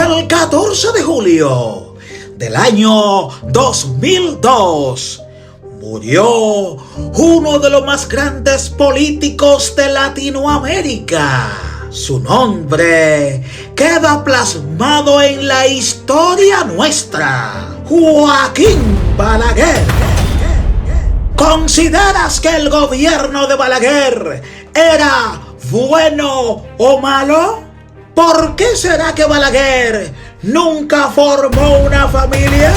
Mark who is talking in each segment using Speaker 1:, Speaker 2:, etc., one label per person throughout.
Speaker 1: El 14 de julio del año 2002 murió uno de los más grandes políticos de Latinoamérica. Su nombre queda plasmado en la historia nuestra: Joaquín Balaguer. ¿Consideras que el gobierno de Balaguer era bueno o malo? ¿Por qué será que Balaguer nunca formó una familia?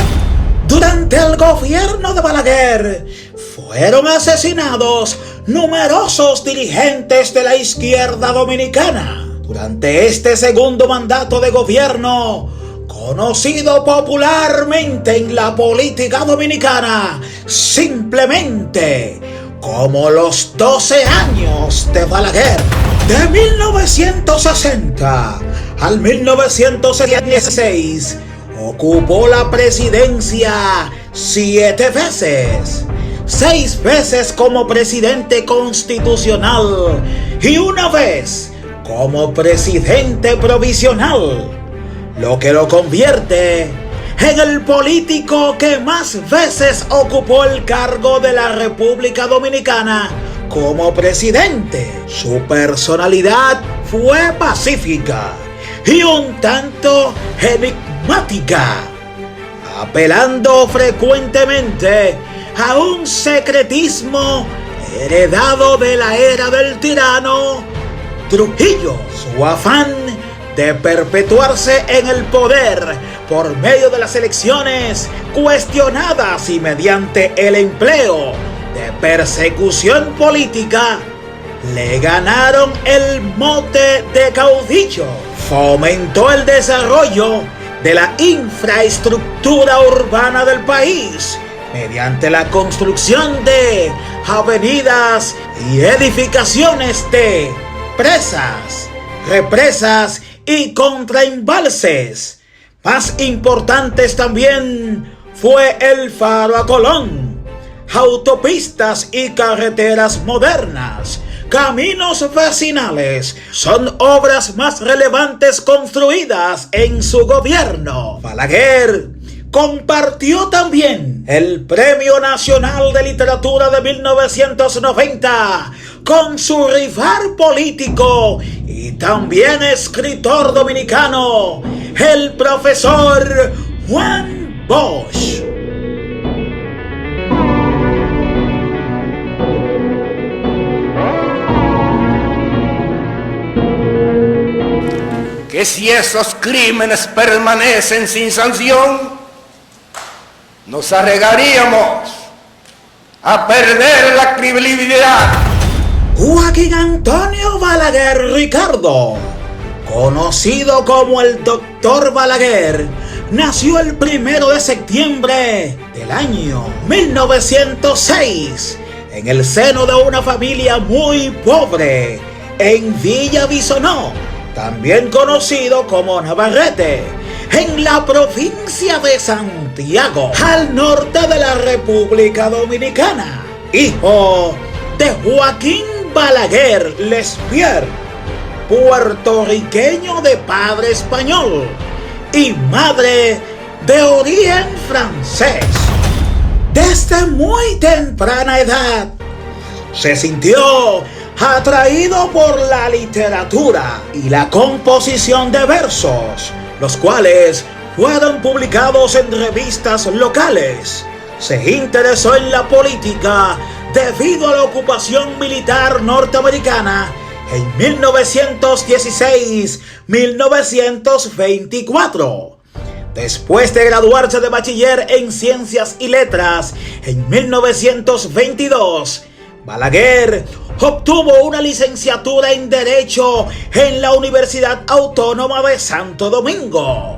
Speaker 1: Durante el gobierno de Balaguer fueron asesinados numerosos dirigentes de la izquierda dominicana. Durante este segundo mandato de gobierno, conocido popularmente en la política dominicana simplemente como los 12 años de Balaguer, de 1960 al 1976, ocupó la presidencia 7 veces, 6 veces como presidente constitucional y 1 vez como presidente provisional, lo que lo convierte en el político que más veces ocupó el cargo de la República Dominicana como presidente. Su personalidad fue pacífica y un tanto enigmática, apelando frecuentemente a un secretismo heredado de la era del tirano Trujillo. Su afán de perpetuarse en el poder por medio de las elecciones cuestionadas y mediante el empleo de persecución política le ganaron el mote de caudillo. Fomentó el desarrollo de la infraestructura urbana del país mediante la construcción de avenidas y edificaciones de presas, represas y contraembalses. Más importantes también fue el Faro a Colón, autopistas y carreteras modernas, caminos vecinales. Son obras más relevantes construidas en su gobierno. Balaguer compartió también el Premio Nacional de Literatura de 1990 con su rival político y también escritor dominicano, el profesor Juan Bosch.
Speaker 2: Que si esos crímenes permanecen sin sanción, nos arriesgaríamos a perder la credibilidad.
Speaker 1: Joaquín Antonio Balaguer Ricardo, conocido como el Dr. Balaguer, nació el 1 de septiembre del año 1906 en el seno de una familia muy pobre en Villa Bisonó, también conocido como Navarrete, en la provincia de Santiago, al norte de la República Dominicana. Hijo de Joaquín Balaguer Lespierre, puertorriqueño de padre español y madre de origen francés. Desde muy temprana edad se sintió atraído por la literatura y la composición de versos, los cuales fueron publicados en revistas locales. Se interesó en la política debido a la ocupación militar norteamericana en 1916-1924. Después de graduarse de bachiller en Ciencias y Letras en 1922, Balaguer obtuvo una licenciatura en Derecho en la Universidad Autónoma de Santo Domingo.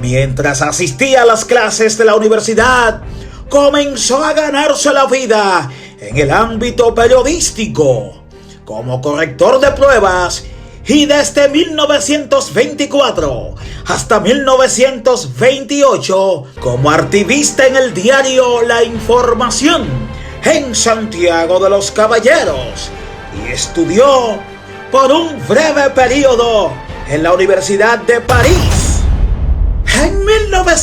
Speaker 1: Mientras asistía a las clases de la universidad, comenzó a ganarse la vida en el ámbito periodístico como corrector de pruebas y desde 1924 hasta 1928 como artivista en el diario La Información en Santiago de los Caballeros, y estudió por un breve periodo en la Universidad de París.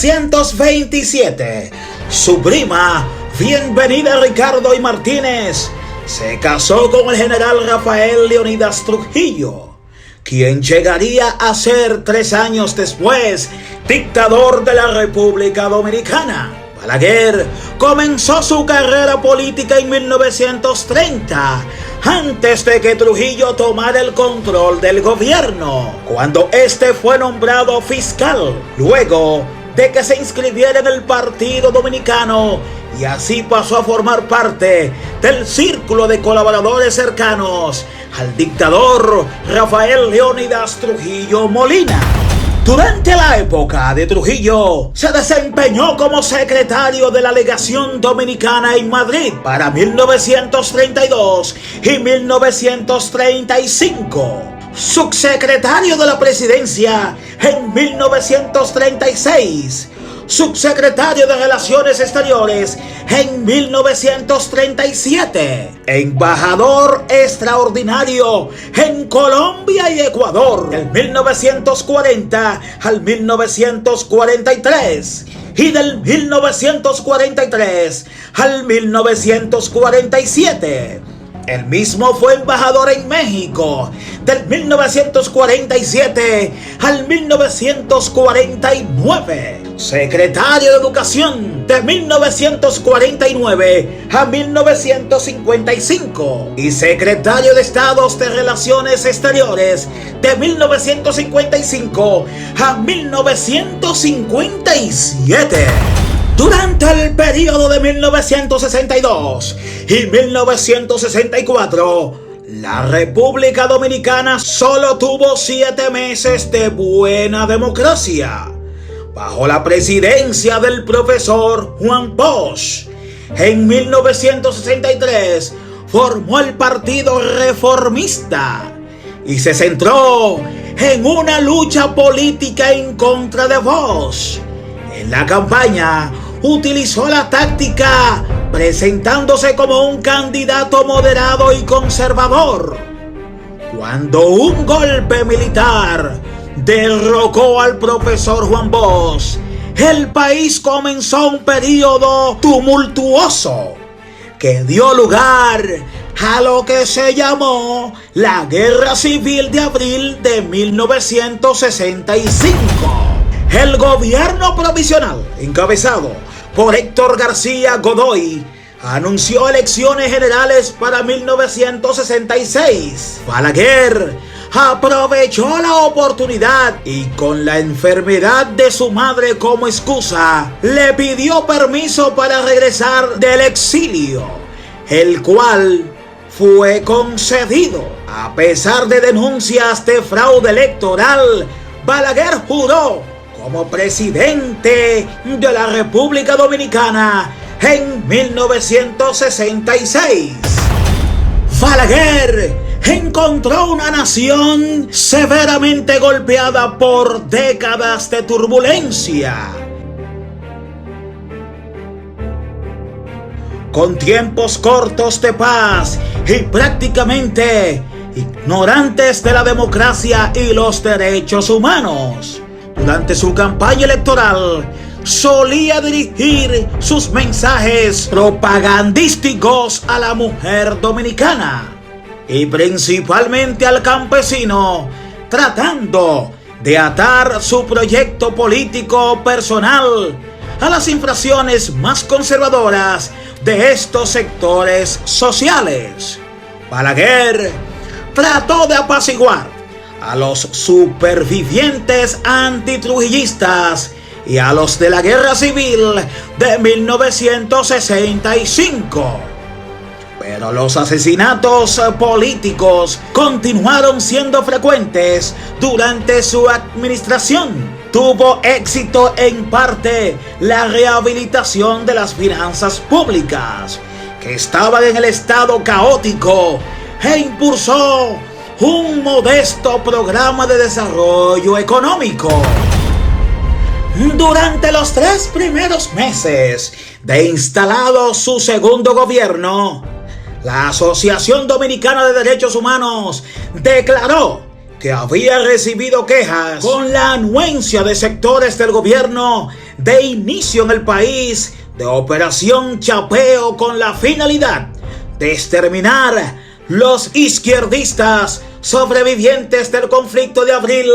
Speaker 1: 1927, su prima, Bienvenida Ricardo y Martínez, se casó con el general Rafael Leónidas Trujillo, quien llegaría a ser 3 años después dictador de la República Dominicana. Balaguer comenzó su carrera política en 1930, antes de que Trujillo tomara el control del gobierno, cuando este fue nombrado fiscal, luego de que se inscribiera en el Partido Dominicano, y así pasó a formar parte del círculo de colaboradores cercanos al dictador Rafael Leónidas Trujillo Molina. Durante la época de Trujillo, se desempeñó como secretario de la legación dominicana en Madrid para 1932 y 1935, subsecretario de la presidencia en 1936, subsecretario de Relaciones Exteriores en 1937, embajador extraordinario en Colombia y Ecuador del 1940 al 1943 y del 1943 al 1947. El mismo fue embajador en México del 1947 al 1949, secretario de Educación de 1949 a 1955 y secretario de Estado de Relaciones Exteriores de 1955 a 1957. Durante el periodo de 1962 y 1964, la República Dominicana solo tuvo 7 meses de buena democracia, bajo la presidencia del profesor Juan Bosch. En 1963 formó el Partido Reformista y se centró en una lucha política en contra de Bosch. En la campaña utilizó la táctica presentándose como un candidato moderado y conservador. Cuando un golpe militar derrocó al profesor Juan Bosch, el país comenzó un periodo tumultuoso que dio lugar a lo que se llamó la Guerra Civil de Abril de 1965. El gobierno provisional, encabezado por Héctor García Godoy, anunció elecciones generales para 1966. Balaguer aprovechó la oportunidad y, con la enfermedad de su madre como excusa, le pidió permiso para regresar del exilio, el cual fue concedido. A pesar de denuncias de fraude electoral, Balaguer juró como presidente de la República Dominicana en 1966. Balaguer encontró una nación severamente golpeada por décadas de turbulencia, con tiempos cortos de paz y prácticamente ignorantes de la democracia y los derechos humanos. Durante su campaña electoral, solía dirigir sus mensajes propagandísticos a la mujer dominicana y principalmente al campesino, tratando de atar su proyecto político personal a las infracciones más conservadoras de estos sectores sociales. Balaguer trató de apaciguar a los supervivientes antitrujillistas y a los de la Guerra Civil de 1965. Pero los asesinatos políticos continuaron siendo frecuentes durante su administración. Tuvo éxito en parte la rehabilitación de las finanzas públicas, que estaban en el estado caótico, e impulsó un modesto programa de desarrollo económico. Durante los 3 primeros meses de instalado su segundo gobierno, la Asociación Dominicana de Derechos Humanos declaró que había recibido quejas con la anuencia de sectores del gobierno de inicio en el país de Operación Chapeo con la finalidad de exterminar los izquierdistas sobrevivientes del conflicto de abril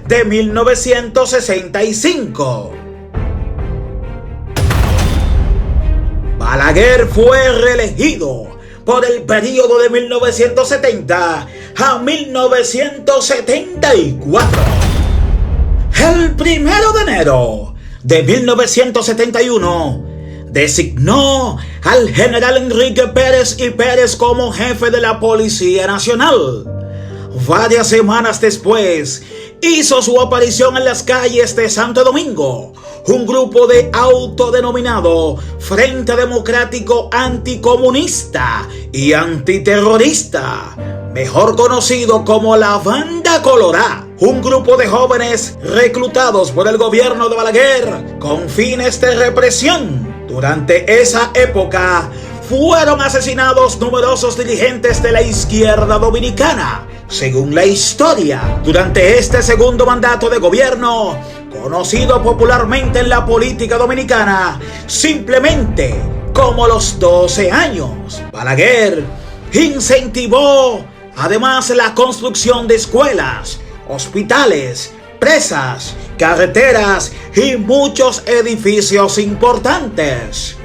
Speaker 1: de 1965. Balaguer fue reelegido por el periodo de 1970 a 1974. El 1 de enero de 1971 designó al general Enrique Pérez y Pérez como jefe de la Policía Nacional. Varias semanas después, hizo su aparición en las calles de Santo Domingo un grupo de autodenominado Frente Democrático Anticomunista y Antiterrorista, mejor conocido como la Banda Colorá, un grupo de jóvenes reclutados por el gobierno de Balaguer con fines de represión. Durante esa época fueron asesinados numerosos dirigentes de la izquierda dominicana. Según la historia, durante este segundo mandato de gobierno, conocido popularmente en la política dominicana simplemente como los 12 años, Balaguer incentivó además la construcción de escuelas, hospitales, presas, carreteras y muchos edificios importantes.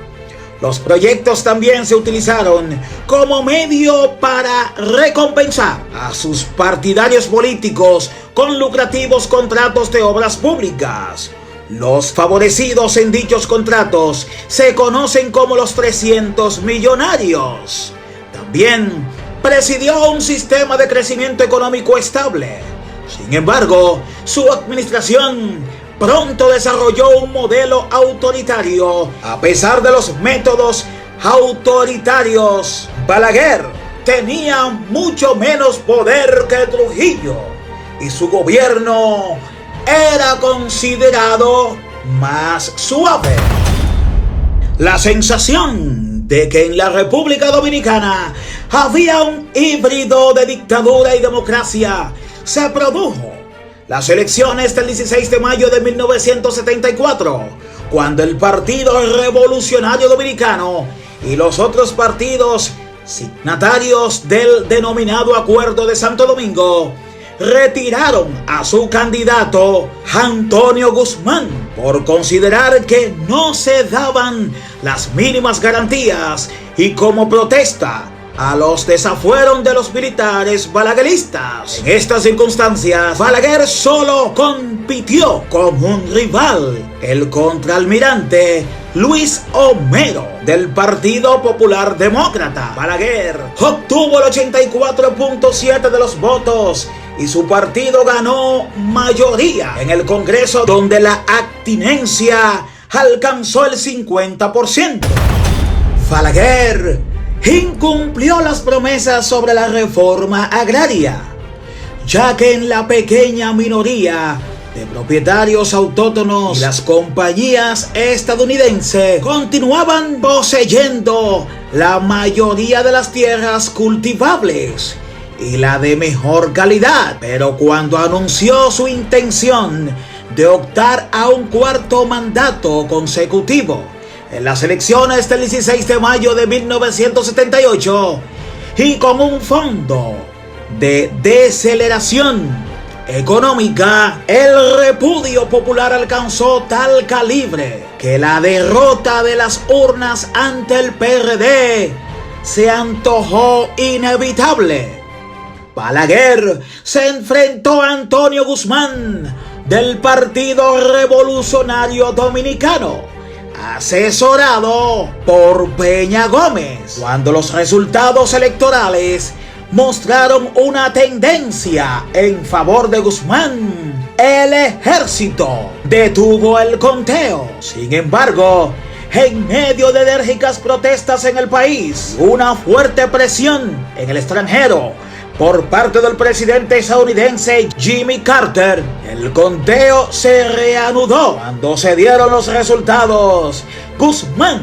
Speaker 1: Los proyectos también se utilizaron como medio para recompensar a sus partidarios políticos con lucrativos contratos de obras públicas. Los favorecidos en dichos contratos se conocen como los 300 millonarios. También presidió un sistema de crecimiento económico estable. Sin embargo, su administración pronto desarrolló un modelo autoritario. A pesar de los métodos autoritarios, Balaguer tenía mucho menos poder que Trujillo y su gobierno era considerado más suave. La sensación de que en la República Dominicana había un híbrido de dictadura y democracia se produjo las elecciones del 16 de mayo de 1974, cuando el Partido Revolucionario Dominicano y los otros partidos signatarios del denominado Acuerdo de Santo Domingo retiraron a su candidato Antonio Guzmán por considerar que no se daban las mínimas garantías y como protesta a los desafueros de los militares balagueristas. En estas circunstancias, Balaguer solo compitió con un rival, el contraalmirante Luis Homero del Partido Popular Demócrata. Balaguer obtuvo el 84.7% de los votos y su partido ganó mayoría en el Congreso, donde la abstinencia alcanzó el 50%. Balaguer incumplió las promesas sobre la reforma agraria, ya que en la pequeña minoría de propietarios autóctonos y las compañías estadounidenses continuaban poseyendo la mayoría de las tierras cultivables y la de mejor calidad. Pero cuando anunció su intención de optar a un cuarto mandato consecutivo en las elecciones del 16 de mayo de 1978 y con un fondo de deceleración económica, el repudio popular alcanzó tal calibre que la derrota de las urnas ante el PRD se antojó inevitable. Balaguer se enfrentó a Antonio Guzmán del Partido Revolucionario Dominicano, asesorado por Peña Gómez. Cuando los resultados electorales mostraron una tendencia en favor de Guzmán, el ejército detuvo el conteo. Sin embargo, en medio de enérgicas protestas en el país, una fuerte presión en el extranjero por parte del presidente estadounidense Jimmy Carter, el conteo se reanudó. Cuando se dieron los resultados, Guzmán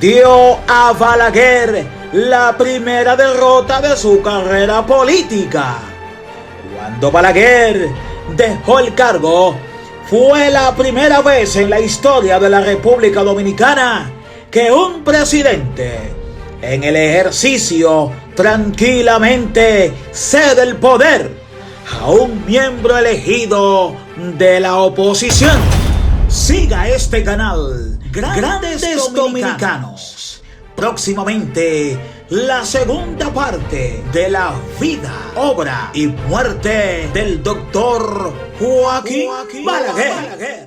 Speaker 1: dio a Balaguer la primera derrota de su carrera política. Cuando Balaguer dejó el cargo, fue la primera vez en la historia de la República Dominicana que un presidente, en el ejercicio, tranquilamente cede el poder a un miembro elegido de la oposición. Siga este canal, Grandes Dominicanos. Próximamente, la segunda parte de la vida, obra y muerte del doctor Joaquín Balaguer.